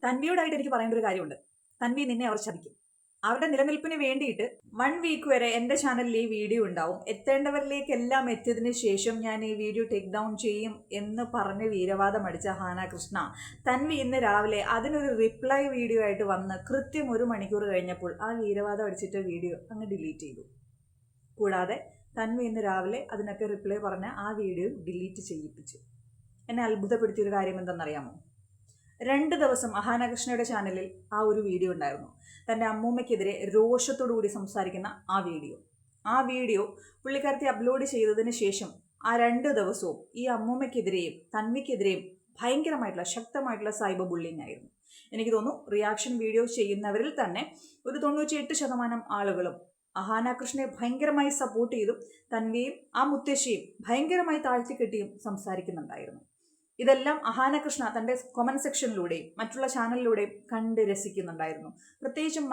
തൻവിയോടായിട്ട് എനിക്ക് പറയേണ്ട ഒരു കാര്യമുണ്ട്. തൻവി, നിന്നെ അവർ ചതിക്കും. അവരുടെ നിലനിൽപ്പിന് വേണ്ടിയിട്ട് 1 വീക്ക് വരെ എൻ്റെ ചാനലിൽ ഈ വീഡിയോ ഉണ്ടാവും. എത്തേണ്ടവരിലേക്കെല്ലാം എത്തിയതിന് ശേഷം ഞാൻ ഈ വീഡിയോ ടേക്ക് ഡൗൺ ചെയ്യും എന്ന് പറഞ്ഞ് വീരവാദം അടിച്ച ഹാന കൃഷ്ണ തൻവി ഇന്ന് രാവിലെ അതിനൊരു റിപ്ലൈ വീഡിയോ ആയിട്ട് വന്ന് കൃത്യം 1 മണിക്കൂർ കഴിഞ്ഞപ്പോൾ ആ വീരവാദം അടിച്ചിട്ട് വീഡിയോ അങ്ങ് ഡിലീറ്റ് ചെയ്തു. കൂടാതെ തൻവി ഇന്ന് രാവിലെ അതിനൊക്കെ റിപ്ലൈ പറഞ്ഞ ആ വീഡിയോ ഡിലീറ്റ് ചെയ്യിപ്പിച്ചു. എന്നെ അത്ഭുതപ്പെടുത്തിയൊരു കാര്യം എന്തെന്നറിയാമോ? 2 ദിവസം അഹാന കൃഷ്ണയുടെ ചാനലിൽ ആ ഒരു വീഡിയോ ഉണ്ടായിരുന്നു. തൻ്റെ അമ്മൂമ്മയ്ക്കെതിരെ രോഷത്തോടു കൂടി സംസാരിക്കുന്ന ആ വീഡിയോ പുള്ളിക്കാരത്തി അപ്ലോഡ് ചെയ്തതിന് ശേഷം ആ 2 ദിവസവും ഈ അമ്മൂമ്മയ്ക്കെതിരെയും തൻവിക്കെതിരെയും ഭയങ്കരമായിട്ടുള്ള ശക്തമായിട്ടുള്ള സൈബർ ബുള്ളിങ് ആയിരുന്നു. എനിക്ക് തോന്നുന്നു റിയാക്ഷൻ വീഡിയോ ചെയ്യുന്നവരിൽ തന്നെ ഒരു 98% ആളുകളും അഹാന കൃഷ്ണയെ ഭയങ്കരമായി സപ്പോർട്ട് ചെയ്തും തൻവിയും ആ മുത്തശ്ശിയും ഭയങ്കരമായി താഴ്ത്തിക്കെട്ടിയും സംസാരിക്കുന്നുണ്ടായിരുന്നു. ഇതെല്ലാം അഹാന കൃഷ്ണ തൻ്റെ കൊമന്റ് സെക്ഷനിലൂടെയും മറ്റുള്ള ചാനലിലൂടെയും കണ്ട് രസിക്കുന്നുണ്ടായിരുന്നു. പ്രത്യേകിച്ചും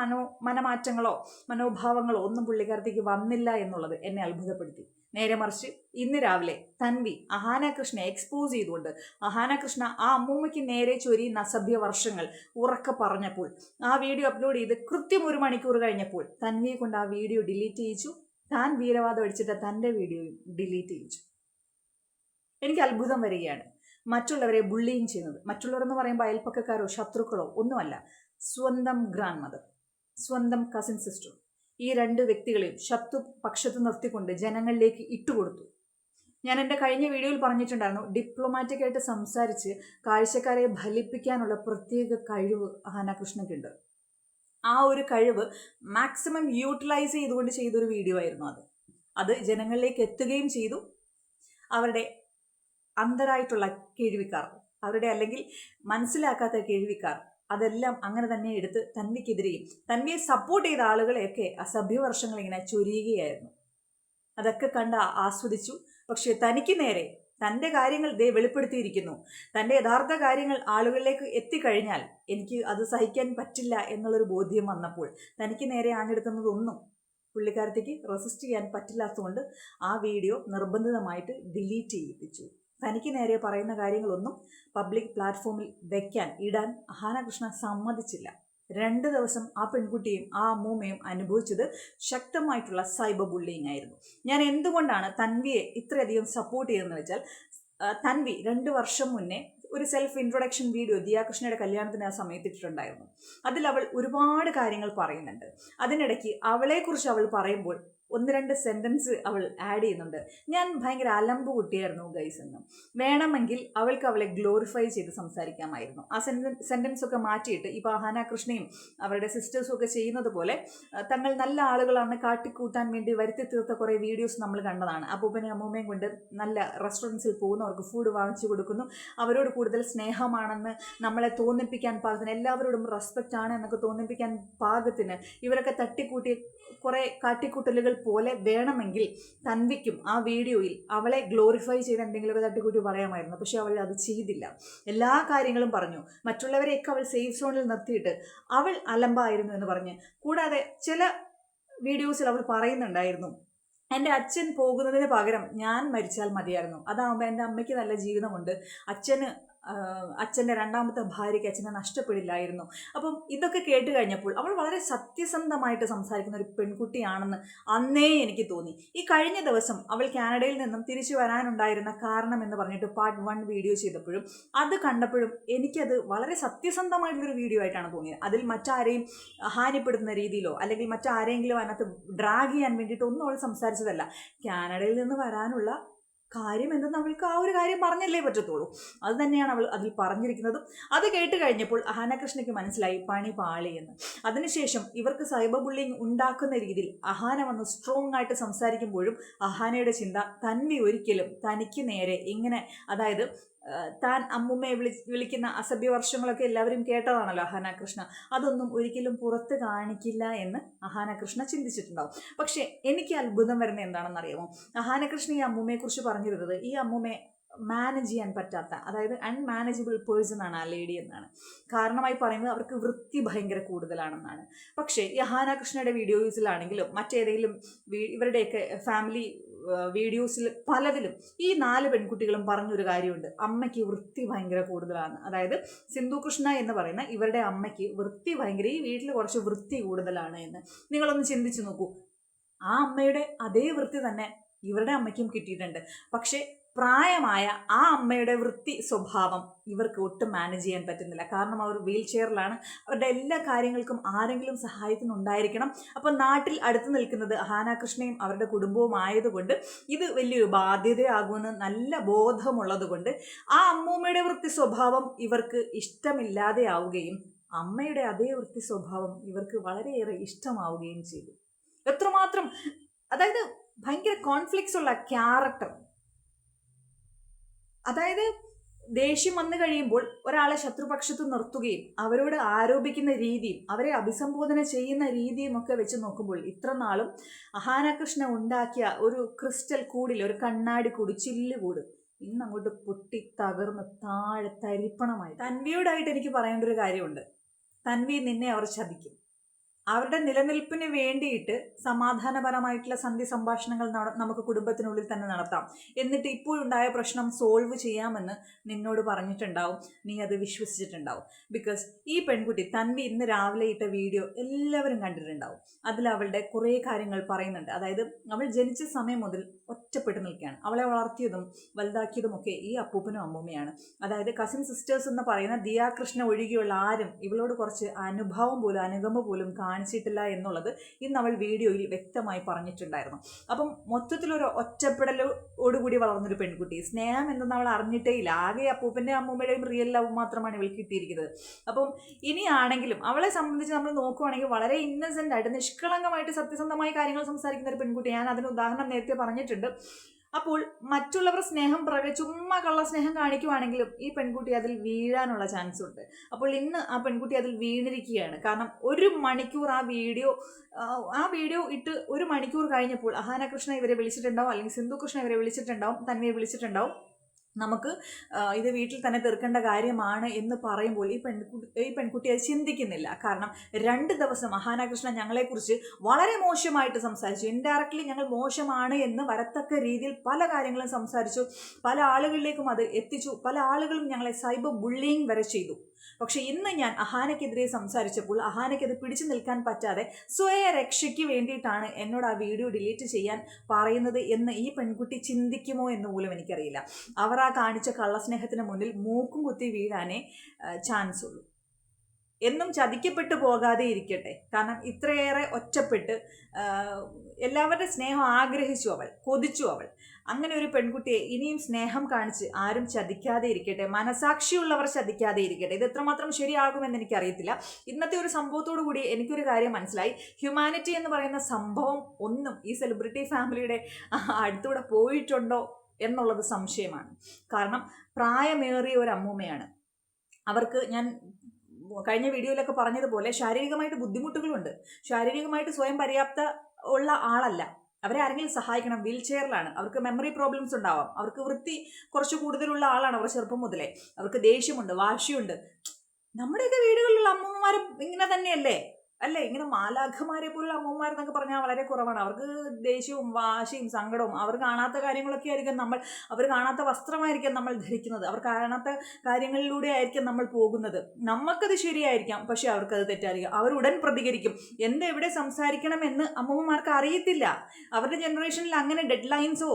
മനമാറ്റങ്ങളോ മനോഭാവങ്ങളോ ഒന്നും പുള്ളിക്കാരത്തേക്ക് വന്നില്ല എന്നുള്ളത് എന്നെ അത്ഭുതപ്പെടുത്തി. നേരെ മറിച്ച് ഇന്ന് രാവിലെ തൻവി അഹാന കൃഷ്ണയെ എക്സ്പോസ് ചെയ്തുകൊണ്ട് അഹാന കൃഷ്ണ ആ അമ്മൂമ്മയ്ക്ക് നേരെ ചൊരിയുന്ന അസഭ്യ വർഷങ്ങൾ ഉറക്കെ പറഞ്ഞപ്പോൾ ആ വീഡിയോ അപ്ലോഡ് ചെയ്ത് കൃത്യം 1 മണിക്കൂർ കഴിഞ്ഞപ്പോൾ തൻവിയെ കൊണ്ട് ആ വീഡിയോ ഡിലീറ്റ് ചെയ്യിച്ചു. താൻ വീരവാദം അടിച്ചിട്ട് തൻ്റെ വീഡിയോയും ഡിലീറ്റ് ചെയ്യിച്ചു. എനിക്ക് അത്ഭുതം വരികയാണ്. മറ്റുള്ളവരെ ബുള്ളിങ് ചെയ്യുന്നത്, മറ്റുള്ളവരെന്ന് പറയുമ്പോൾ അയൽപ്പക്കക്കാരോ ശത്രുക്കളോ ഒന്നുമല്ല, സ്വന്തം ഗ്രാൻഡ് മദർ, സ്വന്തം കസിൻ സിസ്റ്റർ, ഈ 2 വ്യക്തികളെയും ശത്രു പക്ഷത്ത് നിർത്തിക്കൊണ്ട് ജനങ്ങളിലേക്ക് ഇട്ടുകൊടുത്തു. ഞാൻ എൻ്റെ കഴിഞ്ഞ വീഡിയോയിൽ പറഞ്ഞിട്ടുണ്ടായിരുന്നു, ഡിപ്ലോമാറ്റിക് ആയിട്ട് സംസാരിച്ച് കാഴ്ചക്കാരെ ഫലിപ്പിക്കാനുള്ള പ്രത്യേക കഴിവ് അഹാന കൃഷ്ണയ്ക്കുണ്ട്. ആ ഒരു കഴിവ് മാക്സിമം യൂട്ടിലൈസ് ചെയ്തുകൊണ്ട് ചെയ്തൊരു വീഡിയോ ആയിരുന്നു അത് ജനങ്ങളിലേക്ക് എത്തുകയും ചെയ്തു. അവരുടെ അന്ധരായിട്ടുള്ള കേൾവിക്കാർ, അവരുടെ അല്ലെങ്കിൽ മനസ്സിലാക്കാത്ത കേൾവിക്കാർ അതെല്ലാം അങ്ങനെ തന്നെ എടുത്ത് തൻവിക്കെതിരെയും തൻവിയെ സപ്പോർട്ട് ചെയ്ത ആളുകളെയൊക്കെ അസഭ്യവർഷങ്ങൾ ഇങ്ങനെ ചൊരിയുകയായിരുന്നു. അതൊക്കെ കണ്ട് ആസ്വദിച്ചു. പക്ഷെ തനിക്ക് നേരെ തൻ്റെ കാര്യങ്ങൾ വെളിപ്പെടുത്തിയിരിക്കുന്നു. തൻ്റെ യഥാർത്ഥ കാര്യങ്ങൾ ആളുകളിലേക്ക് എത്തിക്കഴിഞ്ഞാൽ എനിക്ക് അത് സഹിക്കാൻ പറ്റില്ല എന്നുള്ളൊരു ബോധ്യം വന്നപ്പോൾ തനിക്ക് നേരെ ആഞ്ഞെടുക്കുന്നതൊന്നും പുള്ളിക്കാരത്തേക്ക് റെസിസ്റ്റ് ചെയ്യാൻ പറ്റില്ലാത്തതുകൊണ്ട് ആ വീഡിയോ നിർബന്ധിതമായിട്ട് ഡിലീറ്റ് ചെയ്യിപ്പിച്ചു. തനിക്ക് നേരെ പറയുന്ന കാര്യങ്ങളൊന്നും പബ്ലിക് പ്ലാറ്റ്ഫോമിൽ ഇടാൻ അഹാന കൃഷ്ണ സമ്മതിച്ചില്ല. 2 ദിവസം ആ പെൺകുട്ടിയും ആ അമ്മൂമ്മയും അനുഭവിച്ചത് ശക്തമായിട്ടുള്ള സൈബർ ബുള്ളിങ് ആയിരുന്നു. ഞാൻ എന്തുകൊണ്ടാണ് തൻവിയെ ഇത്രയധികം സപ്പോർട്ട് ചെയ്തതെന്ന് വെച്ചാൽ, തൻവി 2 വർഷം മുന്നേ ഒരു സെൽഫ് ഇൻട്രൊഡക്ഷൻ വീഡിയോ ദിയാകൃഷ്ണയുടെ കല്യാണത്തിന് ആ സമയത്ത് ഇട്ടിട്ടുണ്ടായിരുന്നു. അതിൽ അവൾ ഒരുപാട് കാര്യങ്ങൾ പറയുന്നുണ്ട്. അതിനിടയ്ക്ക് അവളെക്കുറിച്ച് അവൾ പറയുമ്പോൾ 1-2 സെൻറ്റൻസ് അവൾ ആഡ് ചെയ്യുന്നുണ്ട്. ഞാൻ ഭയങ്കര അലമ്പ് കുട്ടിയായിരുന്നു ഗൈസ് എന്ന്. വേണമെങ്കിൽ അവൾക്ക് അവളെ ഗ്ലോറിഫൈ ചെയ്ത് സംസാരിക്കാമായിരുന്നു. ആ സെൻറ്റൻസ് ഒക്കെ മാറ്റിയിട്ട് ഇപ്പോൾ അഹാന കൃഷ്ണയും അവരുടെ സിസ്റ്റേഴ്സും ഒക്കെ ചെയ്യുന്നത് പോലെ തങ്ങൾ നല്ല ആളുകളാണെന്ന് കാട്ടിക്കൂട്ടാൻ വേണ്ടി വരുത്തി തീർത്ത കുറേ വീഡിയോസ് നമ്മൾ കണ്ടതാണ്. അപ്പൂപ്പനെയും അമ്മൂമ്മയും കൊണ്ട് നല്ല റെസ്റ്റോറൻറ്റ്സിൽ പോകുന്നവർക്ക് ഫുഡ് വാങ്ങിച്ചു കൊടുക്കുന്നു, അവരോട് കൂടുതൽ സ്നേഹമാണെന്ന് നമ്മളെ തോന്നിപ്പിക്കാൻ പാകത്തിന്, എല്ലാവരോടും റെസ്പെക്റ്റ് ആണ് എന്നൊക്കെ തോന്നിപ്പിക്കാൻ പാകത്തിന് ഇവരൊക്കെ തട്ടിക്കൂട്ടി കുറേ കാട്ടിക്കൂട്ടലുകൾ പോലെ വേണമെങ്കിൽ തൻവിക്കും ആ വീഡിയോയിൽ അവളെ ഗ്ലോറിഫൈ ചെയ്ത് എന്തെങ്കിലുമൊക്കെ തട്ടിക്കൂട്ടി പറയാമായിരുന്നു. പക്ഷെ അവൾ അത് ചെയ്തില്ല. എല്ലാ കാര്യങ്ങളും പറഞ്ഞു. മറ്റുള്ളവരെയൊക്കെ അവൾ സേഫ് സോണിൽ നിർത്തിയിട്ട് അവൾ അലമ്പായിരുന്നു എന്ന് പറഞ്ഞ്, കൂടാതെ ചില വീഡിയോസിൽ അവൾ പറയുന്നുണ്ടായിരുന്നു, എൻ്റെ അച്ഛൻ പോകുന്നതിന് പകരം ഞാൻ മരിച്ചാൽ മതിയായിരുന്നു, അതാകുമ്പോൾ എൻ്റെ അമ്മയ്ക്ക് നല്ല ജീവിതമുണ്ട്, അച്ഛൻ്റെ 2ാമത്തെ ഭാര്യയ്ക്ക് അച്ഛനെ നഷ്ടപ്പെടില്ലായിരുന്നു. അപ്പം ഇതൊക്കെ കേട്ട് കഴിഞ്ഞപ്പോൾ അവൾ വളരെ സത്യസന്ധമായിട്ട് സംസാരിക്കുന്ന ഒരു പെൺകുട്ടിയാണെന്ന് അന്നേ എനിക്ക് തോന്നി. ഈ കഴിഞ്ഞ ദിവസം അവൾ കാനഡയിൽ നിന്നും തിരിച്ചു വരാനുണ്ടായിരുന്ന കാരണം എന്ന് പറഞ്ഞിട്ട് പാർട്ട് 1 വീഡിയോ ചെയ്തപ്പോഴും അത് കണ്ടപ്പോഴും എനിക്കത് വളരെ സത്യസന്ധമായിട്ടുള്ളൊരു വീഡിയോ ആയിട്ടാണ് തോന്നിയത്. അതിൽ മറ്റാരെയും ഹാനിപ്പെടുത്തുന്ന രീതിയിലോ അല്ലെങ്കിൽ മറ്റാരെങ്കിലും അതിനകത്ത് ഡ്രാഗ് ചെയ്യാൻ വേണ്ടിയിട്ടൊന്നും അവൾ സംസാരിച്ചതല്ല. കാനഡയിൽ നിന്ന് വരാനുള്ള കാര്യം എന്തെന്ന് അവൾക്ക് ആ ഒരു കാര്യം പറഞ്ഞല്ലേ പറ്റത്തുള്ളൂ. അത് തന്നെയാണ് അവൾ അതിൽ പറഞ്ഞിരിക്കുന്നതും. അത് കേട്ട് കഴിഞ്ഞപ്പോൾ അഹാന കൃഷ്ണയ്ക്ക് മനസ്സിലായി പണി പാളി എന്ന്. അതിനുശേഷം ഇവർക്ക് സൈബർ ബുള്ളിങ് ഉണ്ടാക്കുന്ന രീതിയിൽ അഹാന വന്ന് സ്ട്രോങ് ആയിട്ട് സംസാരിക്കുമ്പോഴും അഹാനയുടെ ചിന്ത തൻവി ഒരിക്കലും തനിക്ക് നേരെ ഇങ്ങനെ, അതായത് താൻ അമ്മൂമ്മയെ വിളിക്കുന്ന അസഭ്യവർഷങ്ങളൊക്കെ എല്ലാവരും കേട്ടതാണല്ലോ അഹാന കൃഷ്ണ, അതൊന്നും ഒരിക്കലും പുറത്ത് കാണിക്കില്ല എന്ന് അഹാന കൃഷ്ണ ചിന്തിച്ചിട്ടുണ്ടാവും. പക്ഷേ എനിക്ക് അത്ഭുതം വരുന്നത് എന്താണെന്നറിയാമോ? അഹാന കൃഷ്ണ ഈ അമ്മൂമ്മയെക്കുറിച്ച് പറഞ്ഞിരുന്നത്, ഈ അമ്മൂമ്മയെ മാനേജ് ചെയ്യാൻ പറ്റാത്ത, അതായത് അൺമാനേജബിൾ പേഴ്സൺ ആണ് ആ ലേഡി എന്നാണ്. കാരണമായി പറയുന്നത് അവർക്ക് വൃത്തി ഭയങ്കര കൂടുതലാണെന്നാണ്. പക്ഷേ ഈ അഹാന കൃഷ്ണയുടെ വീഡിയോസിലാണെങ്കിലും മറ്റേതെങ്കിലും ഇവരുടെയൊക്കെ ഫാമിലി വീഡിയോസിൽ പലതിലും ഈ 4 പെൺകുട്ടികളും പറഞ്ഞൊരു കാര്യമുണ്ട്, അമ്മയ്ക്ക് വൃത്തി ഭയങ്കര കൂടുതലാണ്. അതായത് സിന്ധു കൃഷ്ണ എന്ന് പറയുന്ന ഇവരുടെ അമ്മയ്ക്ക് വൃത്തി ഭയങ്കര, ഈ വീട്ടിൽ കുറച്ച് വൃത്തി കൂടുതലാണ് എന്ന്. നിങ്ങളൊന്ന് ചിന്തിച്ചു നോക്കൂ. ആ അമ്മയുടെ അതേ വൃത്തി തന്നെ ഇവരുടെ അമ്മയ്ക്കും കിട്ടിയിട്ടുണ്ട്. പക്ഷേ പ്രായമായ ആ അമ്മയുടെ വൃത്തി സ്വഭാവം ഇവർക്ക് ഒട്ടും മാനേജ് ചെയ്യാൻ പറ്റുന്നില്ല. കാരണം അവർ വീൽ ചെയറിലാണ്. അവരുടെ എല്ലാ കാര്യങ്ങൾക്കും ആരെങ്കിലും സഹായത്തിനുണ്ടായിരിക്കണം. അപ്പം നാട്ടിൽ അടുത്ത് നിൽക്കുന്നത് അഹാന കൃഷ്ണയും അവരുടെ കുടുംബവും ആയതുകൊണ്ട് ഇത് വലിയൊരു ബാധ്യതയാകുമെന്ന് നല്ല ബോധമുള്ളത് കൊണ്ട് ആ അമ്മൂമ്മയുടെ വൃത്തി സ്വഭാവം ഇവർക്ക് ഇഷ്ടമില്ലാതെ ആവുകയും അമ്മയുടെ അതേ വൃത്തി സ്വഭാവം ഇവർക്ക് വളരെയേറെ ഇഷ്ടമാവുകയും ചെയ്തു. എത്രമാത്രം, അതായത് ഭയങ്കര കോൺഫ്ലിക്ട്സ് ഉള്ള ക്യാരക്ടർ. അതായത് ദേഷ്യം വന്നു കഴിയുമ്പോൾ ഒരാളെ ശത്രുപക്ഷത്ത് നിർത്തുകയും അവരോട് ആരോപിക്കുന്ന രീതിയും അവരെ അഭിസംബോധന ചെയ്യുന്ന രീതിയും ഒക്കെ വെച്ച് നോക്കുമ്പോൾ ഇത്ര നാളും അഹാന കൃഷ്ണ ഉണ്ടാക്കിയ ഒരു ക്രിസ്റ്റൽ കൂടിൽ, ഒരു കണ്ണാടി കൂട്, ചില്ലുകൂട് ഇന്ന് അങ്ങോട്ട് പൊട്ടി തകർന്ന് താഴെ തരിപ്പണമായി. തൻവിയോടായിട്ട് എനിക്ക് പറയേണ്ട ഒരു കാര്യമുണ്ട്. തൻവി, നിന്നെ അവർ ചതിക്കും. അവരുടെ നിലനിൽപ്പിന് വേണ്ടിയിട്ട് സമാധാനപരമായിട്ടുള്ള സന്ധി സംഭാഷണങ്ങൾ നമുക്ക് കുടുംബത്തിനുള്ളിൽ തന്നെ നടത്താം. എന്നിട്ട് ഇപ്പോഴുണ്ടായ പ്രശ്നം സോൾവ് ചെയ്യാമെന്ന് നിന്നോട് പറഞ്ഞിട്ടുണ്ടാവും. നീ അത് വിശ്വസിച്ചിട്ടുണ്ടാവും. ബിക്കോസ് ഈ പെൺകുട്ടി തൻവി ഇന്ന് രാവിലെ ഇട്ട വീഡിയോ എല്ലാവരും കണ്ടിട്ടുണ്ടാവും. അതിൽ അവളുടെ കുറേ കാര്യങ്ങൾ പറയുന്നുണ്ട്. അതായത് അവൾ ജനിച്ച സമയം മുതൽ ഒറ്റപ്പെട്ട് നിൽക്കുകയാണ്. അവളെ വളർത്തിയതും വലുതാക്കിയതുമൊക്കെ ഈ അപ്പൂപ്പനും അമ്മൂമ്മയാണ്. അതായത് കസിൻ സിസ്റ്റേഴ്സ് എന്ന് പറയുന്ന ദിയാ കൃഷ്ണ ഒഴികെയുള്ള ആരും ഇവളോട് കുറച്ച് അനുഭവം പോലും അനുകമ്പ പോലും കാണിച്ചിട്ടില്ല എന്നുള്ളത് ഇന്ന് അവൾ വീഡിയോയിൽ വ്യക്തമായി പറഞ്ഞിട്ടുണ്ടായിരുന്നു. അപ്പം മൊത്തത്തിലൊരു ഒറ്റപ്പെടലോടുകൂടി വളർന്നൊരു പെൺകുട്ടി. സ്നേഹം എന്തെന്ന് അവൾ അറിഞ്ഞിട്ടേ ഇല്ല. ആകെ അപ്പൂപ്പൻ്റെ അമ്മൂമ്മയുടെയും റിയൽ ലവ് മാത്രമാണ് ഇവൾക്ക് കിട്ടിയിരിക്കുന്നത്. അപ്പം ഇനിയാണെങ്കിലും അവളെ സംബന്ധിച്ച് നമ്മൾ നോക്കുവാണെങ്കിൽ വളരെ ഇന്നസെൻ്റ് ആയിട്ട് നിഷ്കളങ്കമായിട്ട് സത്യസന്ധമായ കാര്യങ്ങൾ സംസാരിക്കുന്ന ഒരു പെൺകുട്ടി. ഞാൻ അതിന് ഉദാഹരണം നേരത്തെ പറഞ്ഞിട്ടുണ്ട്. അപ്പോൾ മറ്റുള്ളവർ സ്നേഹം ചുമ്മാ കള്ള സ്നേഹം കാണിക്കുവാണെങ്കിലും ഈ പെൺകുട്ടി അതിൽ വീഴാനുള്ള ചാൻസ് ഉണ്ട്. അപ്പോൾ ഇന്ന് ആ പെൺകുട്ടി അതിൽ വീണിരിക്കുകയാണ്. കാരണം 1 മണിക്കൂർ ആ വീഡിയോ ഇട്ട് 1 മണിക്കൂർ കഴിഞ്ഞപ്പോൾ അഹാന കൃഷ്ണ ഇവരെ വിളിച്ചിട്ടുണ്ടാവും, അല്ലെങ്കിൽ സിന്ധു കൃഷ്ണ ഇവരെ വിളിച്ചിട്ടുണ്ടാവും, തൻവിയെ വിളിച്ചിട്ടുണ്ടാവും. നമുക്ക് ഇത് വീട്ടിൽ തന്നെ തീർക്കേണ്ട കാര്യമാണ് എന്ന് പറയുമ്പോൾ ഈ പെൺകുട്ടി അത് ചിന്തിക്കുന്നില്ല. കാരണം 2 ദിവസം അഹാന കൃഷ്ണ ഞങ്ങളെക്കുറിച്ച് വളരെ മോശമായിട്ട് സംസാരിച്ചു. ഇൻഡയറക്റ്റ്ലി ഞങ്ങൾ മോശമാണ് എന്ന് വരത്തക്ക രീതിയിൽ പല കാര്യങ്ങളും സംസാരിച്ചു. പല ആളുകളിലേക്കും അത് എത്തിച്ചു. പല ആളുകളും ഞങ്ങളെ സൈബർ ബുള്ളിയിങ് വരെ ചെയ്തു. പക്ഷെ ഇന്ന് ഞാൻ അഹാനയ്ക്കെതിരെ സംസാരിച്ചപ്പോൾ അഹാനയ്ക്കത് പിടിച്ചു നിൽക്കാൻ പറ്റാതെ സ്വയരക്ഷയ്ക്ക് വേണ്ടിയിട്ടാണ് എന്നോട് ആ വീഡിയോ ഡിലീറ്റ് ചെയ്യാൻ പറയുന്നത് എന്ന് ഈ പെൺകുട്ടി ചിന്തിക്കുമോ എന്ന് പോലും എനിക്കറിയില്ല. അവർ ആ കാണിച്ച കള്ളസ്നേഹത്തിന് മുന്നിൽ മൂക്കും കുത്തി വീഴാനേ ചാൻസ് ഉള്ളൂ. എന്നും ചതിക്കപ്പെട്ടു പോകാതെ ഇരിക്കട്ടെ. കാരണം ഇത്രയേറെ ഒറ്റപ്പെട്ട് എല്ലാവരുടെ സ്നേഹം ആഗ്രഹിച്ചു അവൾ, കൊതിച്ചു അവൾ. അങ്ങനെ ഒരു പെൺകുട്ടിയെ ഇനിയും സ്നേഹം കാണിച്ച് ആരും ചതിക്കാതെ ഇരിക്കട്ടെ, മനസാക്ഷിയുള്ളവർ ചതിക്കാതെ ഇരിക്കട്ടെ. ഇത് എത്രമാത്രം ശരിയാകുമെന്ന് എനിക്കറിയത്തില്ല. ഇന്നത്തെ ഒരു സംഭവത്തോടു കൂടി എനിക്കൊരു കാര്യം മനസ്സിലായി. ഹ്യൂമാനിറ്റി എന്ന് പറയുന്ന സംഭവം ഒന്നും ഈ സെലിബ്രിറ്റി ഫാമിലിയുടെ അടുത്തൂടെ പോയിട്ടുണ്ടോ എന്നുള്ളത് സംശയമാണ്. കാരണം പ്രായമേറിയ ഒരു അമ്മൂമ്മയാണ്. അവർക്ക് ഞാൻ കഴിഞ്ഞ വീഡിയോയിലൊക്കെ പറഞ്ഞതുപോലെ ശാരീരികമായിട്ട് ബുദ്ധിമുട്ടുകളുണ്ട്. ശാരീരികമായിട്ട് സ്വയം പര്യാപ്ത ഉള്ള ആളല്ല. അവരെ ആരെങ്കിലും സഹായിക്കണം. വീൽ ചെയറിലാണ്. അവർക്ക് മെമ്മറി പ്രോബ്ലംസ് ഉണ്ടാവാം. അവർക്ക് വൃത്തി കുറച്ച് കൂടുതലുള്ള ആളാണ് അവർ ചെറുപ്പം മുതലേ. അവർക്ക് ദേഷ്യമുണ്ട്, വാശിയുണ്ട്. നമ്മുടെയൊക്കെ വീടുകളിലുള്ള അമ്മൂമ്മമാരും ഇങ്ങനെ തന്നെയല്ലേ? അല്ലേ? ഇങ്ങനെ മാലാഖമാരെ പോലുള്ള അമ്മൂമ്മമാരെന്നൊക്കെ പറഞ്ഞാൽ വളരെ കുറവാണ്. അവർക്ക് ദേഷ്യവും വാശിയും സങ്കടവും, അവർ കാണാത്ത കാര്യങ്ങളൊക്കെ ആയിരിക്കും അവർ കാണാത്ത വസ്ത്രമായിരിക്കും നമ്മൾ ധരിക്കുന്നത്. അവർ കാണാത്ത കാര്യങ്ങളിലൂടെ ആയിരിക്കും നമ്മൾ പോകുന്നത്. നമുക്കത് ശരിയായിരിക്കാം, പക്ഷെ അവർക്കത് തെറ്റായിരിക്കും. അവർ ഉടൻ പ്രതികരിക്കും. എവിടെ സംസാരിക്കണമെന്ന് അമ്മൂമ്മമാർക്ക് അറിയത്തില്ല. അവരുടെ ജനറേഷനിൽ അങ്ങനെ ഡെഡ് ലൈൻസോ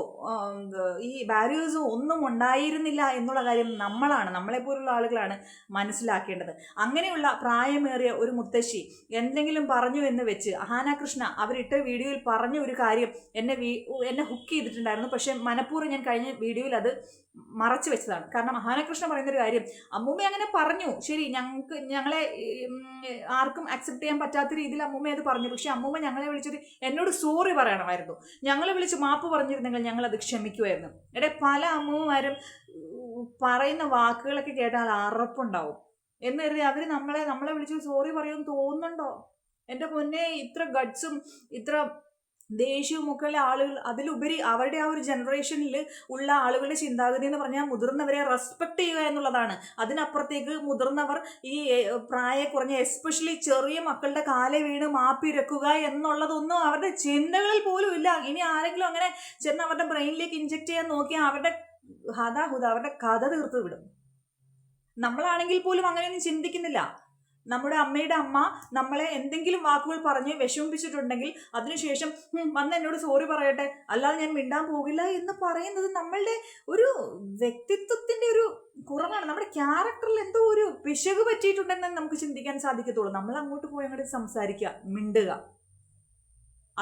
ഈ ബാരിയേഴ്സോ ഒന്നും ഉണ്ടായിരുന്നില്ല എന്നുള്ള കാര്യം നമ്മളെപ്പോലുള്ള ആളുകളാണ് മനസ്സിലാക്കേണ്ടത്. അങ്ങനെയുള്ള പ്രായമേറിയ ഒരു മുത്തശ്ശി എന്തെങ്കിലും പറഞ്ഞു എന്ന് വെച്ച് അഹാന കൃഷ്ണ അവരിട്ട വീഡിയോയിൽ പറഞ്ഞ ഒരു കാര്യം എന്നെ ഹുക്ക് ചെയ്തിട്ടുണ്ടായിരുന്നു. പക്ഷെ മനഃപൂർവ്വം ഞാൻ കഴിഞ്ഞ വീഡിയോയിൽ അത് മറച്ചു വെച്ചതാണ്. കാരണം അഹാന കൃഷ്ണ പറയുന്നൊരു കാര്യം, അമ്മൂമ്മ അങ്ങനെ പറഞ്ഞു, ശരി, ഞങ്ങളെ ആർക്കും അക്സെപ്റ്റ് ചെയ്യാൻ പറ്റാത്ത രീതിയിൽ അമ്മൂമ്മ അത് പറഞ്ഞു. പക്ഷെ അമ്മൂമ്മ ഞങ്ങളെ വിളിച്ചത് എന്നോട് സോറി പറയണമായിരുന്നു. ഞങ്ങളെ വിളിച്ച് മാപ്പ് പറഞ്ഞിരുന്നെങ്കിൽ ഞങ്ങൾ അത് ക്ഷമിക്കുമായിരുന്നു. പല അമ്മൂമ്മമാരും പറയുന്ന വാക്കുകളൊക്കെ കേട്ടാൽ അറപ്പുണ്ടാവും എന്ന് കരുതി അവർ നമ്മളെ വിളിച്ച് സോറി പറയുമെന്ന് തോന്നുന്നുണ്ടോ? എൻ്റെ പൊന്നെ, ഇത്ര ഗട്ട്സും ഇത്ര ദേഷ്യവും ഒക്കെയുള്ള ആളുകൾ, അതിലുപരി അവരുടെ ആ ഒരു ജനറേഷനിൽ ഉള്ള ആളുകളുടെ ചിന്താഗതി എന്ന് പറഞ്ഞാൽ മുതിർന്നവരെ റെസ്പെക്ട് ചെയ്യുക എന്നുള്ളതാണ്. അതിനപ്പുറത്തേക്ക് മുതിർന്നവർ ഈ പ്രായം കുറഞ്ഞ എസ്പെഷ്യലി ചെറിയ മക്കളുടെ കാലെ വീണ് മാപ്പിരക്കുക എന്നുള്ളതൊന്നും അവരുടെ ചിന്തകളിൽ പോലും ഇല്ല. ഇനി ആരെങ്കിലും അങ്ങനെ ചെന്ന് അവരുടെ ബ്രെയിനിലേക്ക് ഇൻജെക്ട് ചെയ്യാൻ നോക്കിയാൽ അവരുടെ അവരുടെ കഥ തീർത്ത് വിടും. നമ്മളാണെങ്കിൽ പോലും അങ്ങനെയൊന്നും ചിന്തിക്കുന്നില്ല. നമ്മുടെ അമ്മയുടെ അമ്മ നമ്മളെ എന്തെങ്കിലും വാക്കുകൾ പറഞ്ഞ് വിഷമിപ്പിച്ചിട്ടുണ്ടെങ്കിൽ അതിനുശേഷം വന്ന് എന്നോട് സോറി പറയട്ടെ, അല്ലാതെ ഞാൻ മിണ്ടാൻ പോകില്ല എന്ന് പറയുന്നത് നമ്മളുടെ ഒരു വ്യക്തിത്വത്തിന്റെ ഒരു കുറവാണ്. നമ്മുടെ ക്യാരക്ടറിൽ എന്തോ ഒരു പിശക് പറ്റിയിട്ടുണ്ടെന്ന് നമുക്ക് ചിന്തിക്കാൻ സാധിക്കത്തുള്ളൂ. നമ്മൾ അങ്ങോട്ട് പോയി അങ്ങോട്ട് സംസാരിക്കുക, മിണ്ടുക.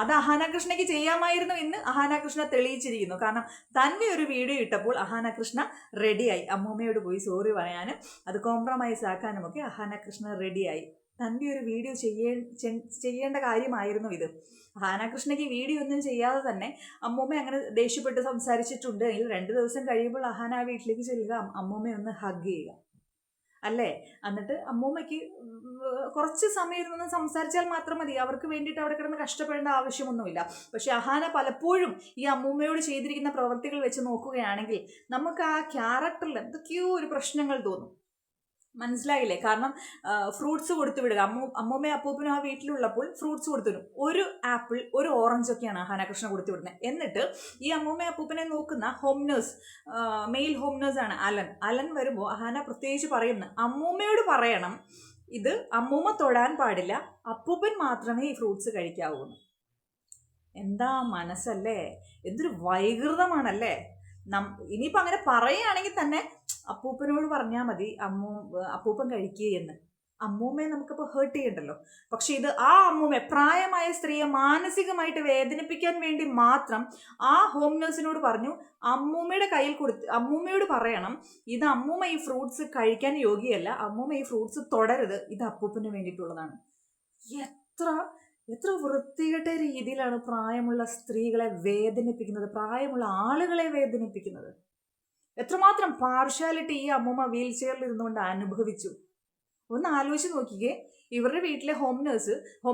അത് അഹാന കൃഷ്ണയ്ക്ക് ചെയ്യാമായിരുന്നു എന്ന് അഹാന കൃഷ്ണ തെളിയിച്ചിരിക്കുന്നു. കാരണം തന്നെ ഒരു വീഡിയോ ഇട്ടപ്പോൾ അഹാന കൃഷ്ണ റെഡിയായി അമ്മൂമ്മയോട് പോയി സോറി പറയാനും അത് കോംപ്രമൈസ് ആക്കാനും ഒക്കെ അഹാന കൃഷ്ണ റെഡിയായി. തൻ്റെ ഒരു വീഡിയോ ചെയ്യേണ്ട കാര്യമായിരുന്നു ഇത്. അഹാന കൃഷ്ണയ്ക്ക് വീഡിയോ ഒന്നും ചെയ്യാതെ തന്നെ അമ്മൂമ്മ അങ്ങനെ ദേഷ്യപ്പെട്ട് സംസാരിച്ചിട്ടുണ്ട് എങ്കിൽ 2 ദിവസം കഴിയുമ്പോൾ അഹാന വീട്ടിലേക്ക് ചെല്ലുക, അമ്മൂമ്മയെ ഒന്ന് ഹഗ് ചെയ്യുക അല്ലേ. എന്നിട്ട് അമ്മൂമ്മയ്ക്ക് കുറച്ച് സമയം ഇരുന്ന് സംസാരിച്ചാൽ മാത്രം മതി. അവർക്ക് വേണ്ടിയിട്ട് അവിടെ കിടന്ന് കഷ്ടപ്പെടേണ്ട ആവശ്യമൊന്നുമില്ല. പക്ഷെ അഹാന പലപ്പോഴും ഈ അമ്മൂമ്മയോട് ചെയ്തിരിക്കുന്ന പ്രവൃത്തികൾ വെച്ച് നോക്കുകയാണെങ്കിൽ നമുക്ക് ആ ക്യാരക്ടറിൽ എന്തൊക്കെയോ ഒരു പ്രശ്നങ്ങൾ തോന്നും. മനസ്സിലായില്ലേ? കാരണം ഫ്രൂട്ട്സ് കൊടുത്തു വിടുക. അമ്മൂമ്മയും അപ്പൂപ്പനും ആ വീട്ടിലുള്ളപ്പോൾ ഫ്രൂട്ട്സ് കൊടുത്തിടും. ഒരു ആപ്പിൾ, ഒരു ഓറഞ്ചൊക്കെയാണ് അഹാനകൃഷ്ണ കൊടുത്തു വിടുന്നത്. എന്നിട്ട് ഈ അമ്മൂമ്മയും അപ്പൂപ്പനെ നോക്കുന്ന ഹോം നേഴ്സ്, മെയിൽ ഹോം നേഴ്സാണ് അലൻ വരുമ്പോൾ അഹാന പ്രത്യേകിച്ച് പറയുന്നു, അമ്മൂമ്മയോട് പറയണം ഇത് അമ്മൂമ്മ തൊടാൻ പാടില്ല, അപ്പൂപ്പൻ മാത്രമേ ഈ ഫ്രൂട്ട്സ് കഴിക്കാവൂ. എന്താ മനസ്സല്ലേ, എന്തൊരു വൈകൃതമാണല്ലേ. ഇനിയിപ്പോൾ അങ്ങനെ പറയുകയാണെങ്കിൽ തന്നെ അപ്പൂപ്പനോട് പറഞ്ഞാൽ മതി അപ്പൂപ്പൻ കഴിക്കുക എന്ന്. അമ്മൂമ്മയെ നമുക്കിപ്പോൾ ഹേർട്ട് ചെയ്യണ്ടല്ലോ. പക്ഷെ ഇത് ആ അമ്മൂമ്മയെ, പ്രായമായ സ്ത്രീയെ മാനസികമായിട്ട് വേദനിപ്പിക്കാൻ വേണ്ടി മാത്രം ആ ഹോം നേഴ്സിനോട് പറഞ്ഞു അമ്മൂമ്മയുടെ കയ്യിൽ അമ്മൂമ്മയോട് പറയണം ഇത് അമ്മൂമ്മ ഈ ഫ്രൂട്ട്സ് കഴിക്കാൻ യോഗ്യല്ല, അമ്മൂമ്മ ഈ ഫ്രൂട്ട്സ് തുടരുത്, ഇത് അപ്പൂപ്പന് വേണ്ടിയിട്ടുള്ളതാണ്. എത്ര വൃത്തികെട്ട രീതിയിലാണ് പ്രായമുള്ള സ്ത്രീകളെ വേദനിപ്പിക്കുന്നത്, പ്രായമുള്ള ആളുകളെ വേദനിപ്പിക്കുന്നത്. എത്രമാത്രം പാർഷ്യാലിറ്റി ഈ അമ്മൂമ്മ വീൽ ചെയറിൽ ഇരുന്നുകൊണ്ട് അനുഭവിച്ചു. ഒന്ന് ആലോചിച്ച് നോക്കിക്കേ. ഇവരുടെ വീട്ടിലെ ഹോം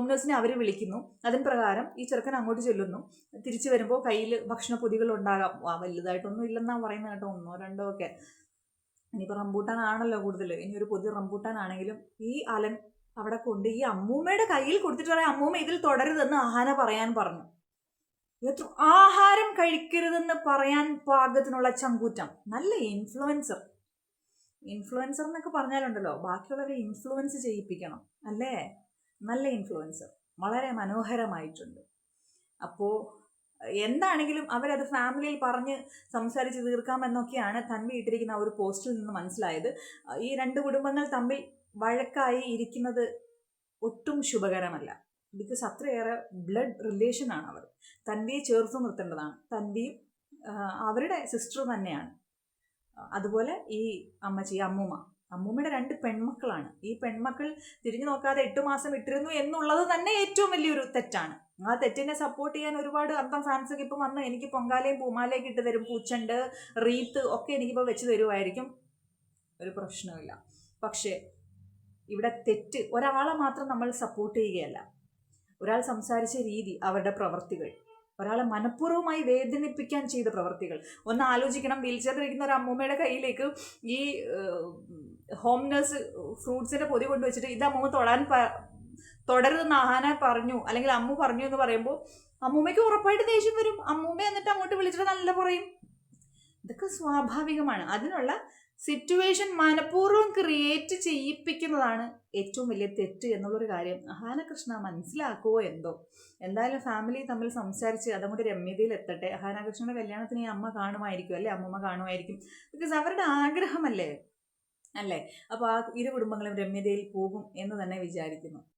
നേഴ്സിനെ അവർ വിളിക്കുന്നു. അതിന് പ്രകാരം ഈ ചെറുക്കൻ അങ്ങോട്ട് ചെല്ലുന്നു. തിരിച്ചു വരുമ്പോൾ കയ്യിൽ ഭക്ഷണപ്പൊതികൾ ഉണ്ടാകാം. വലുതായിട്ടൊന്നും ഇല്ലെന്നാണ് പറയുന്നത് കേട്ടോ, 1-2 ഒക്കെ. ഇനിയിപ്പോൾ റംബൂട്ടാനാണല്ലോ കൂടുതൽ. ഇനി ഒരു പൊതി റംബൂട്ടാനാണെങ്കിലും ഈ അലൻ അവിടെ കൊണ്ട് ഈ അമ്മൂമ്മയുടെ കയ്യിൽ കൊടുത്തിട്ട് പറയാം അമ്മൂമ്മ ഇതിൽ തുടരുതെന്ന് അഹാന പറയാൻ പറഞ്ഞു. ആഹാരം കഴിക്കരുതെന്ന് പറയാൻ പാകത്തിനുള്ള ചങ്കൂറ്റം. നല്ല ഇൻഫ്ലുവൻസർ എന്നൊക്കെ പറഞ്ഞാലുണ്ടല്ലോ, ബാക്കിയുള്ളവരെ ഇൻഫ്ലുവൻസ് ചെയ്യിപ്പിക്കണം അല്ലേ. നല്ല ഇൻഫ്ലുവൻസർ, വളരെ മനോഹരമായിട്ടുണ്ട്. അപ്പോൾ എന്താണെങ്കിലും അവരത് ഫാമിലിയിൽ പറഞ്ഞ് സംസാരിച്ച് തീർക്കാമെന്നൊക്കെയാണ് തൻവി ഇട്ടിരിക്കുന്ന ആ ഒരു പോസ്റ്റിൽ നിന്ന് മനസ്സിലായത്. ഈ 2 കുടുംബങ്ങൾ തമ്മിൽ വഴക്കായി ഇരിക്കുന്നത് ഒട്ടും ശുഭകരമല്ല. ബിക്കോസ് അത്രയേറെ ബ്ലഡ് റിലേഷനാണ് അവർ. തൻവിയെ ചേർത്ത് നിർത്തേണ്ടതാണ്. തൻവിയും അവരുടെ സിസ്റ്റർ തന്നെയാണ്. അതുപോലെ ഈ അമ്മൂമ്മയുടെ 2 പെൺമക്കളാണ്. ഈ പെൺമക്കൾ തിരിഞ്ഞു നോക്കാതെ 8 മാസം ഇട്ടിരുന്നു എന്നുള്ളത് തന്നെ ഏറ്റവും വലിയൊരു തെറ്റാണ്. ആ തെറ്റിനെ സപ്പോർട്ട് ചെയ്യാൻ ഒരുപാട് അർത്ഥം ഫാൻസൊക്കെ ഇപ്പം വന്ന് എനിക്ക് പൊങ്കാലയും പൂമാലയൊക്കെ ഇട്ട് തരും, പൂച്ചണ്ട്, റീത്ത് ഒക്കെ എനിക്കിപ്പോൾ വെച്ച് തരുമായിരിക്കും, ഒരു പ്രശ്നമില്ല. പക്ഷേ ഇവിടെ തെറ്റ് ഒരാളെ മാത്രം നമ്മൾ സപ്പോർട്ട് ചെയ്യുകയല്ല. ഒരാൾ സംസാരിച്ച രീതി, അവരുടെ പ്രവൃത്തികൾ, ഒരാളെ മനഃപൂർവ്വമായി വേദനിപ്പിക്കാൻ ചെയ്ത പ്രവൃത്തികൾ ഒന്ന് ആലോചിക്കണം. വീൽചെയറിലിരിക്കുന്ന ഒരു അമ്മൂമ്മയുടെ കയ്യിലേക്ക് ഈ ഹോം നേഴ്സ് ഫ്രൂട്ട്സിൻ്റെ പൊതി കൊണ്ടുവച്ചിട്ട് ഇത് അമ്മൂമ്മ തുടരുതെന്ന് അഹാന പറഞ്ഞു അല്ലെങ്കിൽ അമ്മു പറഞ്ഞു എന്ന് പറയുമ്പോൾ അമ്മൂമ്മയ്ക്ക് ഉറപ്പായിട്ട് ദേഷ്യം വരും. അമ്മൂമ്മ എന്നിട്ട് അങ്ങോട്ട് വിളിച്ചിട്ട് നല്ല പറയും. ഇതൊക്കെ സ്വാഭാവികമാണ്. അതിനുള്ള സിറ്റുവേഷൻ മനഃപൂർവ്വം ക്രിയേറ്റ് ചെയ്യിപ്പിക്കുന്നതാണ് ഏറ്റവും വലിയ തെറ്റ് എന്നുള്ളൊരു കാര്യം അഹാന കൃഷ്ണ മനസ്സിലാക്കുമോ എന്തോ. എന്തായാലും ഫാമിലി തമ്മിൽ സംസാരിച്ച് അതങ്ങോട്ട് രമ്യതയിൽ എത്തട്ടെ. അഹാന കൃഷ്ണയുടെ കല്യാണത്തിന് ഈ അമ്മ കാണുമായിരിക്കും അല്ലേ, അമ്മൂമ്മ കാണുമായിരിക്കും. ബിക്കോസ് അവരുടെ ആഗ്രഹമല്ലേ. അപ്പോൾ ആ 2 കുടുംബങ്ങളും രമ്യതയിൽ പോകും എന്ന് തന്നെ വിചാരിക്കുന്നു.